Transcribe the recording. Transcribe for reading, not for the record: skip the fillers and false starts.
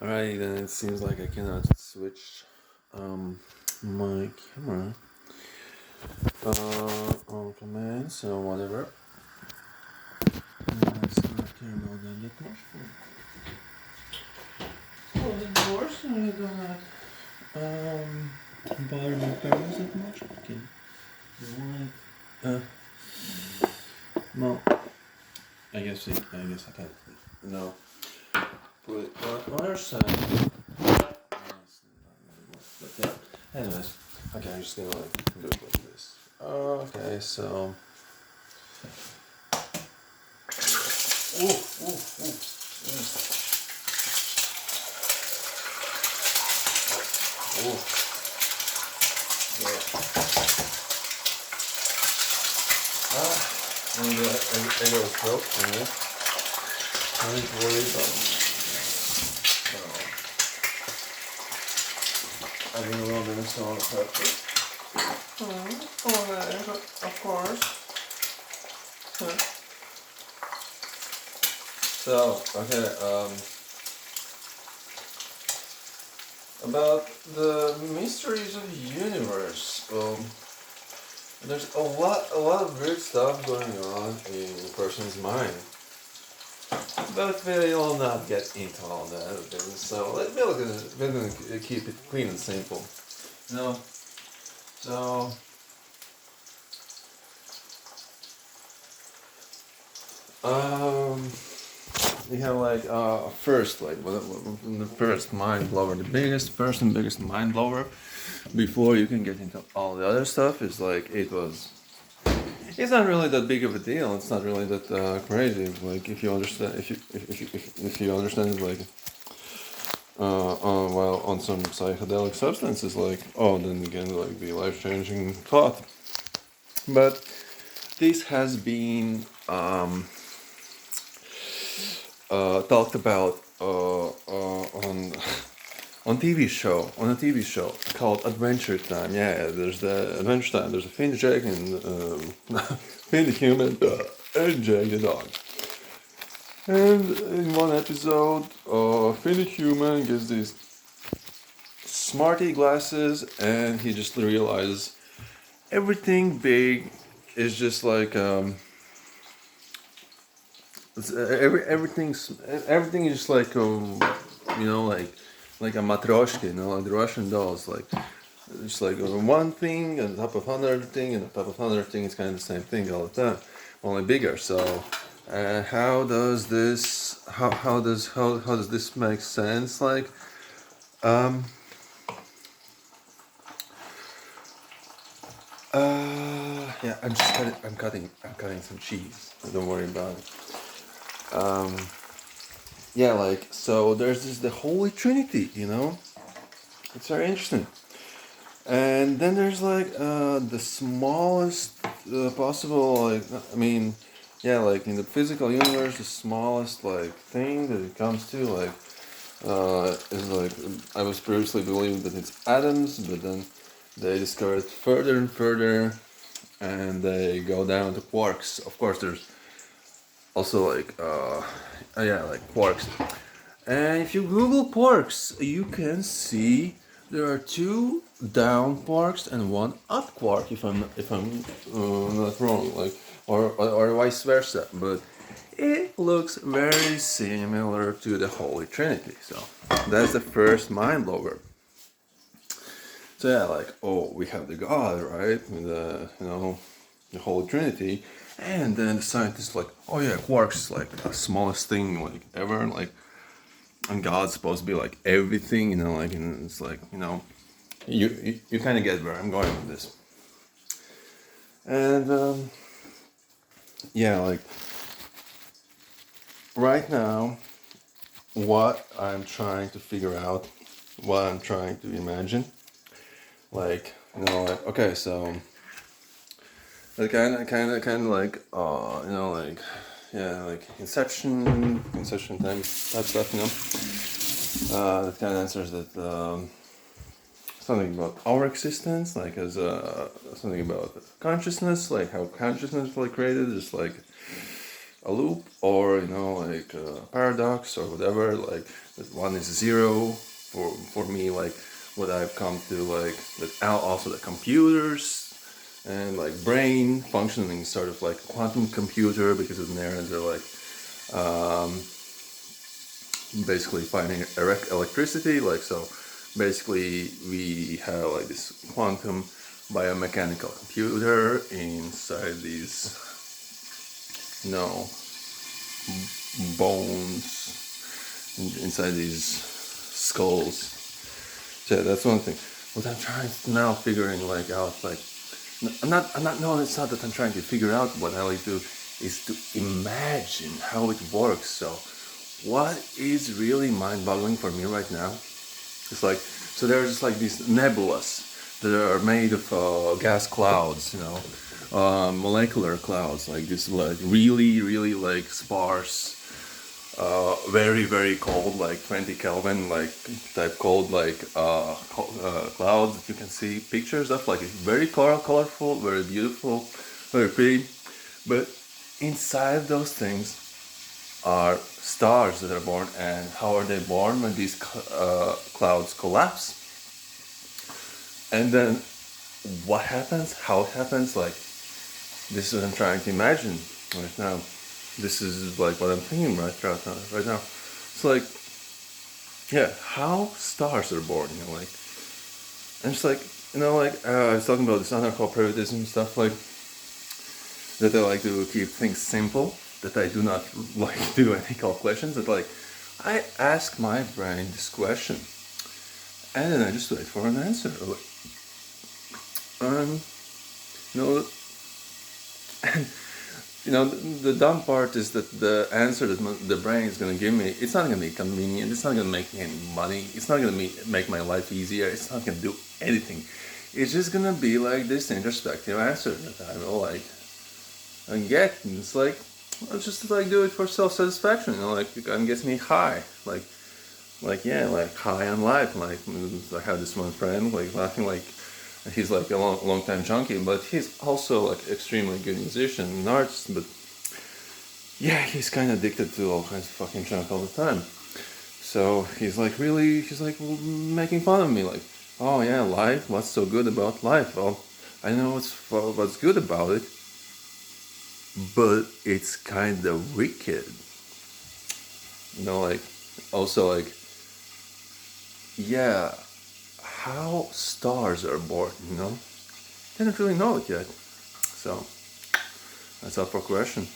Alright, then it seems like I cannot switch my camera on command, so whatever. It's not care about that much. Well, the doors, I don't bother my parents that much. Okay. The light. Well, I guess I can. No. Put it on other side. But yeah. Anyways. Okay, I'm just gonna like do it like this. Okay, so. Ooh, ooh, ooh. Ooh. Yeah. And I got a throat, yeah. I ain't worried about having a little bit of salt and pepper. Okay, of course. So, okay, about the mysteries of the universe. There's a lot of weird stuff going on in a person's mind. But we'll not get into all that. So we're gonna keep it clean and simple. No. So we have like first like the first mind blower, the biggest mind blower before you can get into all the other stuff is like it's not really that big of a deal. It's not really that crazy. Like if you understand, if you understand it, like while on some psychedelic substances, like then again, like the life changing thought. But this has been talked about on a TV show called Adventure Time. Yeah, there's the Adventure Time. There's a Finn Jack and Finn the human and Jack the dog. And in one episode, Finn the human gets these smarty glasses, and he just realizes everything big is just like everything is just like like a matryoshka, like the Russian dolls, like it's like one thing on top of another thing and on top of another thing. It's kind of the same thing all the time, only bigger. So how does this how does this make sense? Like yeah, I'm cutting some cheese. Don't worry about it. Yeah, like so there's the Holy Trinity, it's very interesting. And then there's like the smallest possible, like I mean, yeah, like in the physical universe, the smallest like thing that it comes to, like is like I was previously believing that it's atoms, but then they discovered further and further, and they go down to quarks. Of course, there's also like yeah, like quarks. And if you Google quarks, you can see there are two down quarks and one up quark. If I'm not wrong, like or vice versa. But it looks very similar to the Holy Trinity. So that's the first mind blower. So yeah, like we have the God, right? The Holy Trinity, and then the scientists like, oh yeah, quarks is like the smallest thing like ever, like, and God's supposed to be like everything, like, and it's like, you kind of get where I'm going with this, and yeah, like right now, what I'm trying to figure out, what I'm trying to imagine, like, like, okay, so kind of like like, yeah, like inception time type stuff, that kind of answers that something about our existence, like as something about consciousness, like how consciousness was like created, just like a loop, or like a paradox or whatever. Like that one is zero for me. Like what I've come to like that also the computers and like brain functioning sort of like quantum computer, because in there they're like basically finding electricity. Like so basically we have like this quantum biomechanical computer inside these no bones, inside these skulls. So that's one thing. What I'm trying to now figuring like out, like I'm not no, it's not that I'm trying to figure out. What I like to is to imagine how it works. So what is really mind-boggling for me right now, it's like, so there's just like these nebulas that are made of gas clouds, molecular clouds, like this, like really, really like sparse, very, very cold, like 20 Kelvin, like type cold, like clouds that you can see pictures of, like it's very colorful, very beautiful, very pretty. But inside those things are stars that are born. And how are they born? When these clouds collapse, and then what happens, how it happens, like this is what I'm trying to imagine right now. This is like what I'm thinking right now. It's like, yeah, how stars are born, like, and it's like, like I was talking about this anarcho-primitivism stuff, like that I like to keep things simple, that I do not like to do any calculations, that like I ask my brain this question and then I just wait for an answer. Um, you know, and the dumb part is that the answer that the brain is going to give me, it's not going to be convenient, it's not going to make me any money, it's not going to make my life easier, it's not going to do anything. It's just going to be like this introspective answer that I will like and get, and it's like, I'll just like do it for self-satisfaction, like it gets me high, like yeah, like high on life. Like I have this one friend, like laughing, like he's like a long time junkie, but he's also like extremely good musician and artist. But yeah, he's kind of addicted to all kinds of fucking junk all the time. So he's like making fun of me, like, oh yeah, life. What's so good about life? Well, I know what's good about it, but it's kind of wicked. Like also like, yeah, how stars are born, I don't really know it yet. So that's up for question.